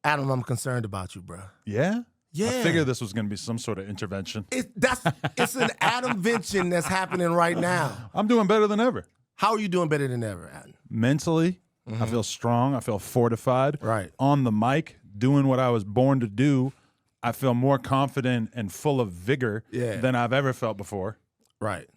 Adam, I'm concerned about you, bro. Yeah? Yeah. I figured this was going to be some sort of intervention. It's an Adamvention that's happening right now. I'm doing better than ever. How are you doing better than ever, Adam? Mentally, I feel strong. I feel fortified. Right. On the mic, doing what I was born to do, I feel more confident and full of vigor than I've ever felt before. Right.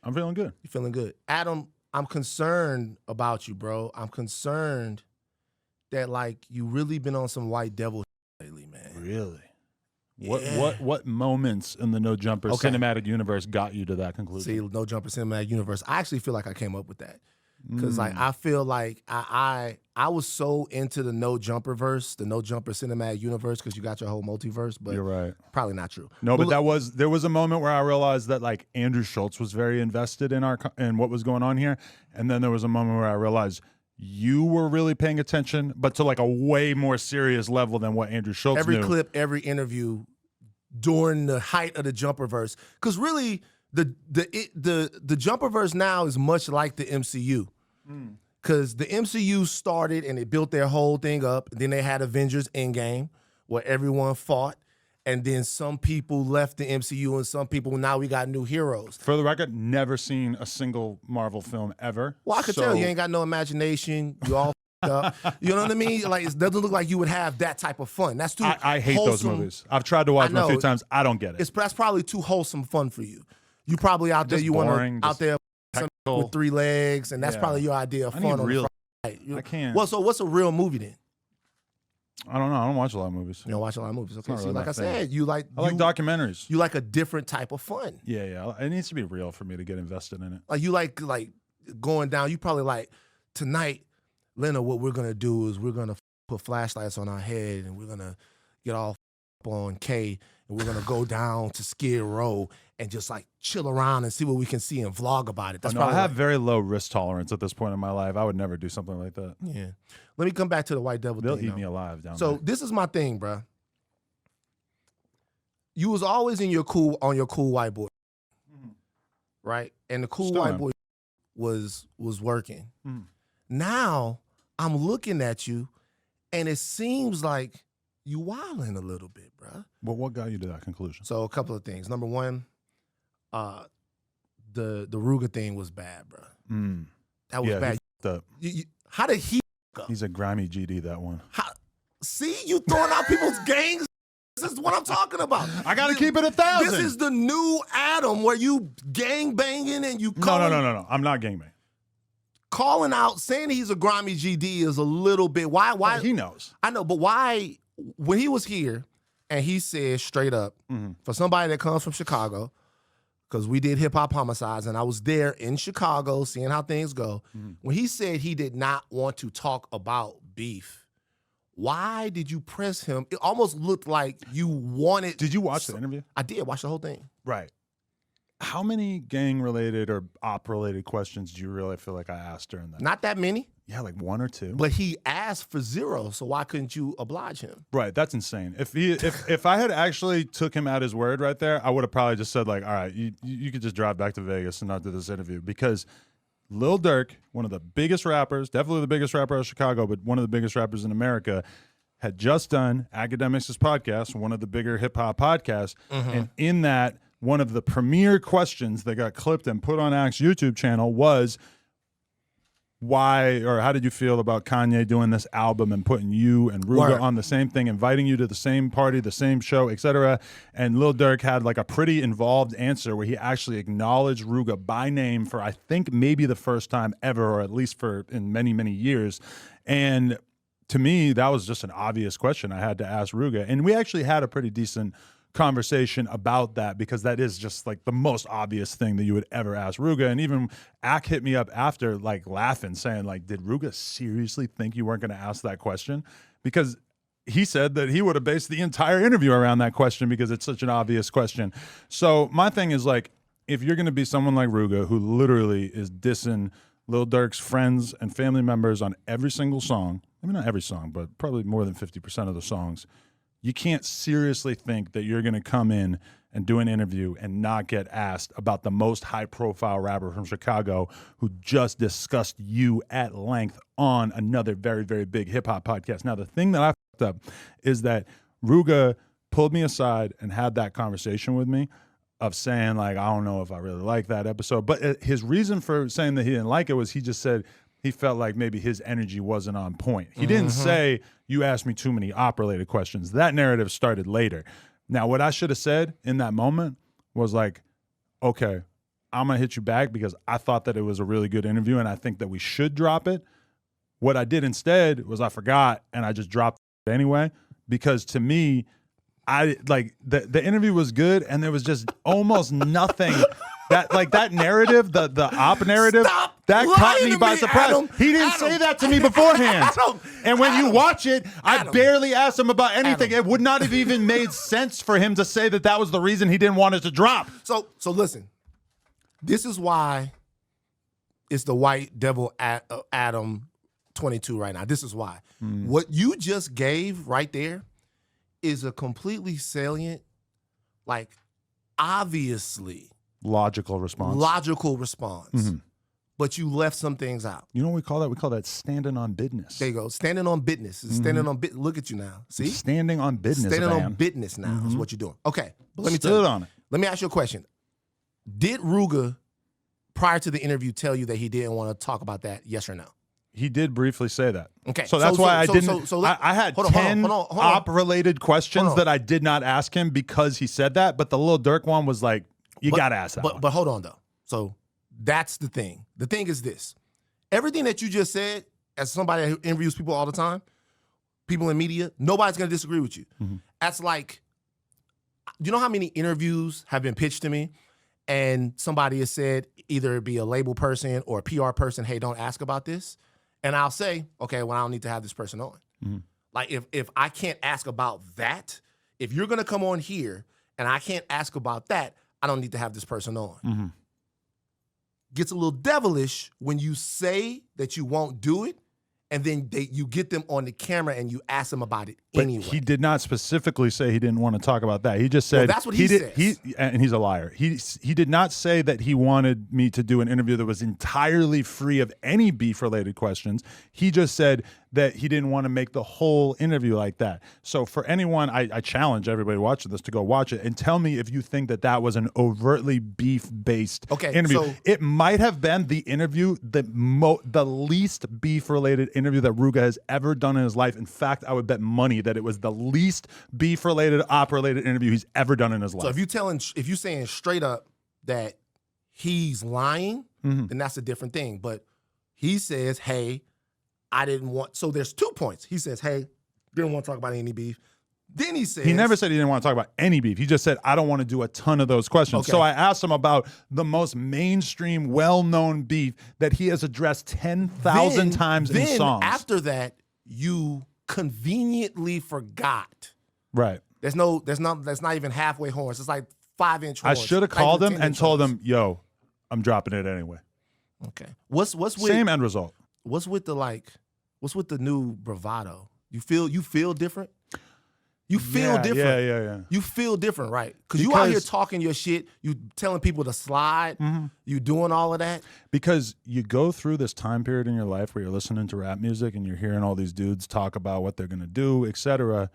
I'm feeling good. You're feeling good. Adam, I'm concerned about you, bro. I'm concerned that, like, you really been on some white devil lately, man. Really? Yeah. What moments in the No Jumper cinematic universe got you to that conclusion? See, No Jumper cinematic universe. I actually feel like I came up with that. Because like I feel like I was so into the No Jumper verse, the No Jumper cinematic universe, because you got your whole multiverse, but you're right. Probably not true. No, but there was a moment where I realized that like Andrew Schultz was very invested in what was going on here, and then there was a moment where I realized you were really paying attention, but to like a way more serious level than what Andrew Schultz every knew. Clip, every interview during the height of the Jumper verse, because really the Jumper verse now is much like the MCU. Because the MCU started and they built their whole thing up. Then they had Avengers Endgame where everyone fought. And then some people left the MCU and some people, now we got new heroes. For the record, never seen a single Marvel film ever. Well, I could tell you ain't got no imagination. You all up. You know what I mean? Like, it doesn't look like you would have that type of fun. That's too I hate wholesome. those movies. I've tried to watch them a few times. I don't get it. That's probably too wholesome fun for you. You probably out there, you want to out there with 3 legs, and that's probably your idea of fun. I can't. Well, so what's a real movie then? I don't know. I don't watch a lot of movies. You don't watch a lot of movies. Okay, really so like I said, I like documentaries. You like a different type of fun. Yeah. It needs to be real for me to get invested in it. Like you like going down. You probably like tonight, Lena. What we're gonna do is we're gonna put flashlights on our head and we're gonna get all on K and we're gonna go down to Skid Row and just like chill around and see what we can see and vlog about it. That's I have very low risk tolerance at this point in my life. I would never do something like that. Yeah. Let me come back to the white devil They'll thing. eat me alive down there. So this is my thing, bro. You was always on your cool white boy, right? And the cool white boy was working. Now I'm looking at you, and it seems like you wilding a little bit, bro. Well, what got you to that conclusion? So a couple of things. Number one, the Ruger thing was bad, bro. That was bad. How did he? He's a grimy GD, that one. See, you throwing out people's gangs. This is what I'm talking about. I got to keep it 1,000. This is the new Adam where you gang banging and you No. I'm not gang banging. Calling out, saying he's a grimy GD is a little bit. Why? Well, he knows. I know, but why? When he was here and he said straight up, for somebody that comes from Chicago, because we did hip hop homicides and I was there in Chicago seeing how things go. When he said he did not want to talk about beef, why did you press him? It almost looked like you wanted. Did you watch the interview? I did watch the whole thing. Right. How many gang-related or op-related questions do you really feel like I asked during that? Not that many. Yeah, like 1 or 2. But he asked for 0, so why couldn't you oblige him? Right, that's insane. If I had actually took him at his word right there, I would have probably just said like, all right, you could just drive back to Vegas and not do this interview, because Lil Durk, one of the biggest rappers, definitely the biggest rapper out of Chicago, but one of the biggest rappers in America, had just done Academics' podcast, one of the bigger hip-hop podcasts, and in that, one of the premier questions that got clipped and put on Act's YouTube channel was, why or how did you feel about Kanye doing this album and putting you and Ruga on the same thing, inviting you to the same party, the same show, etc. And Lil Durk had like a pretty involved answer where he actually acknowledged Ruga by name for I think maybe the first time ever, or at least for in many, many years. And to me, that was just an obvious question I had to ask Ruga. And we actually had a pretty decent conversation about that, because that is just like the most obvious thing that you would ever ask Ruga. And even Ak hit me up after like laughing, saying like, did Ruga seriously think you weren't going to ask that question? Because he said that he would have based the entire interview around that question because it's such an obvious question. So my thing is like, if you're going to be someone like Ruga, who literally is dissing Lil Durk's friends and family members on every single song, I mean, not every song, but probably more than 50% of the songs, you can't seriously think that you're going to come in and do an interview and not get asked about the most high-profile rapper from Chicago who just discussed you at length on another very, very big hip-hop podcast. Now, the thing that I up is that Ruga pulled me aside and had that conversation with me of saying, like, I don't know if I really like that episode. But his reason for saying that he didn't like it was he just said he felt like maybe his energy wasn't on point. He didn't say, you asked me too many op-related questions. That narrative started later. Now, what I should have said in that moment was like, okay, I'm going to hit you back because I thought that it was a really good interview and I think that we should drop it. What I did instead was I forgot and I just dropped it anyway, because to me, I like the interview was good and there was just almost nothing that narrative, the op narrative, that caught me by surprise. Adam, he didn't say that to me beforehand. And when you watch it, I barely asked him about anything. It would not have even made sense for him to say that was the reason he didn't want it to drop. So listen, this is why it's the white devil Adam 22 right now. This is why. What you just gave right there is a completely salient, like, obviously logical response. But you left some things out. You know what we call that? We call that standing on business. There you go. Standing on business. Standing on business. Look at you now. See? Standing on business. Standing man. on business now is what you're doing. Okay. But let me Stood tell you. on it. Let me ask you a question. Did Ruga, prior to the interview, tell you that he didn't want to talk about that? Yes or no? He did briefly say that. Okay. So that's why I didn't. I had 10 op-related questions that I did not ask him because he said that. But the Lil Durk one was like, you got to ask that one. But hold on, though. So that's the thing. The thing is this. Everything that you just said, as somebody who interviews people all the time, people in media, nobody's going to disagree with you. That's like, you know how many interviews have been pitched to me and somebody has said, either it be a label person or a PR person, hey, don't ask about this. And I'll say, okay, well, I don't need to have this person on. Like, if I can't ask about that, if you're going to come on here and I can't ask about that, I don't need to have this person on. Gets a little devilish when you say that you won't do it, and then you get them on the camera and you ask them about it anyway. He did not specifically say he didn't want to talk about that. He just said that's what he says. And he's a liar. He did not say that he wanted me to do an interview that was entirely free of any beef-related questions. He just said that he didn't want to make the whole interview like that. So for anyone, I challenge everybody watching this to go watch it and tell me if you think that was an overtly beef-based interview. So it might have been the interview, the least beef-related interview that Ruga has ever done in his life. In fact, I would bet money that it was the least beef-related, op-related interview he's ever done in his life. So if you're saying straight up that he's lying, then that's a different thing. But he says, hey, I didn't want, so there's 2 points. He says, hey, didn't want to talk about any beef. Then he says, he never said he didn't want to talk about any beef. He just said, I don't want to do a ton of those questions. Okay. So I asked him about the most mainstream, well-known beef that he has addressed 10,000 times in songs. After that, you conveniently forgot. Right. That's not even halfway horns. It's like 5-inch horns. I should have called him and told him, yo, I'm dropping it anyway. Okay. What's with same end result? What's with the new bravado? You feel different? You feel different. Yeah. You feel different, right? Because you out here talking your shit, you telling people to slide, you doing all of that. Because you go through this time period in your life where you're listening to rap music and you're hearing all these dudes talk about what they're gonna do, etc.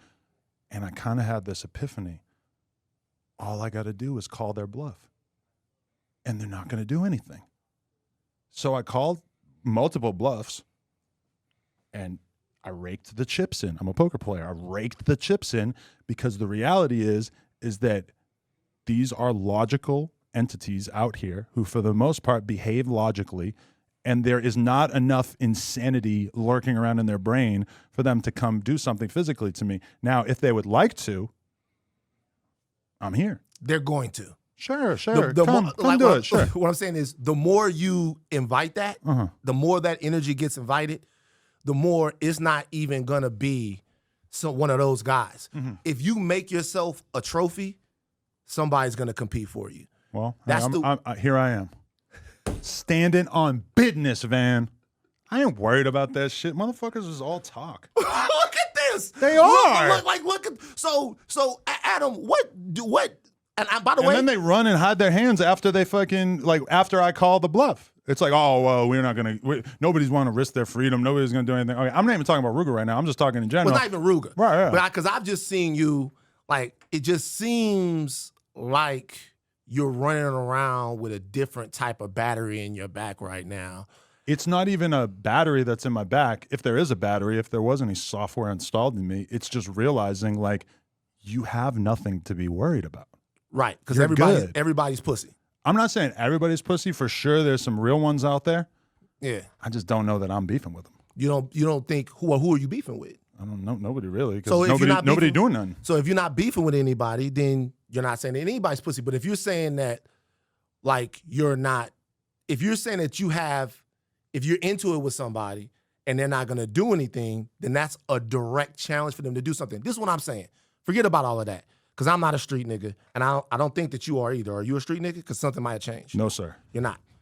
And I kind of had this epiphany. All I got to do is call their bluff, and they're not gonna do anything. So I called multiple bluffs, and I raked the chips in. I'm a poker player. I raked the chips in because the reality is that these are logical entities out here who, for the most part, behave logically, and there is not enough insanity lurking around in their brain for them to come do something physically to me. Now, if they would like to, I'm here. They're going to. Sure. Come do it. Sure. What I'm saying is, the more you invite that, the more that energy gets invited, the more it's not even gonna be one of those guys. If you make yourself a trophy, somebody's gonna compete for you. Well, here I am, standing on business, Van. I ain't worried about that shit. Motherfuckers is all talk. Look at this. They are. Look at so Adam. by the And way, then they run and hide their hands after they fucking, like, after I call the bluff. It's like, oh, well, we're not going to, nobody's want to risk their freedom. Nobody's going to do anything. Okay, I'm not even talking about Ruger right now. I'm just talking in general. well, not even Ruger. Right, yeah. But because I've just seen you, like, it just seems like you're running around with a different type of battery in your back right now. It's not even a battery that's in my back. If there is a battery, if there was any software installed in me, it's just realizing, like, you have nothing to be worried about. Right, because You're everybody's pussy. I'm not saying everybody's pussy. For sure, there's some real ones out there. Yeah. I just don't know that I'm beefing with them. You don't think, who are you beefing with? I don't know. Nobody really. Because So if you're not nobody beefing- doing nothing. So if you're not beefing with anybody, then you're not saying that anybody's pussy. But if you're saying that, like, you're not, if you're saying that if you're into it with somebody and they're not going to do anything, then that's a direct challenge for them to do something. This is what I'm saying. Forget about all of that. Because I'm not a street nigga, and I don't think that you are either. Are you a street nigga? Because something might have changed. No, sir. You're not.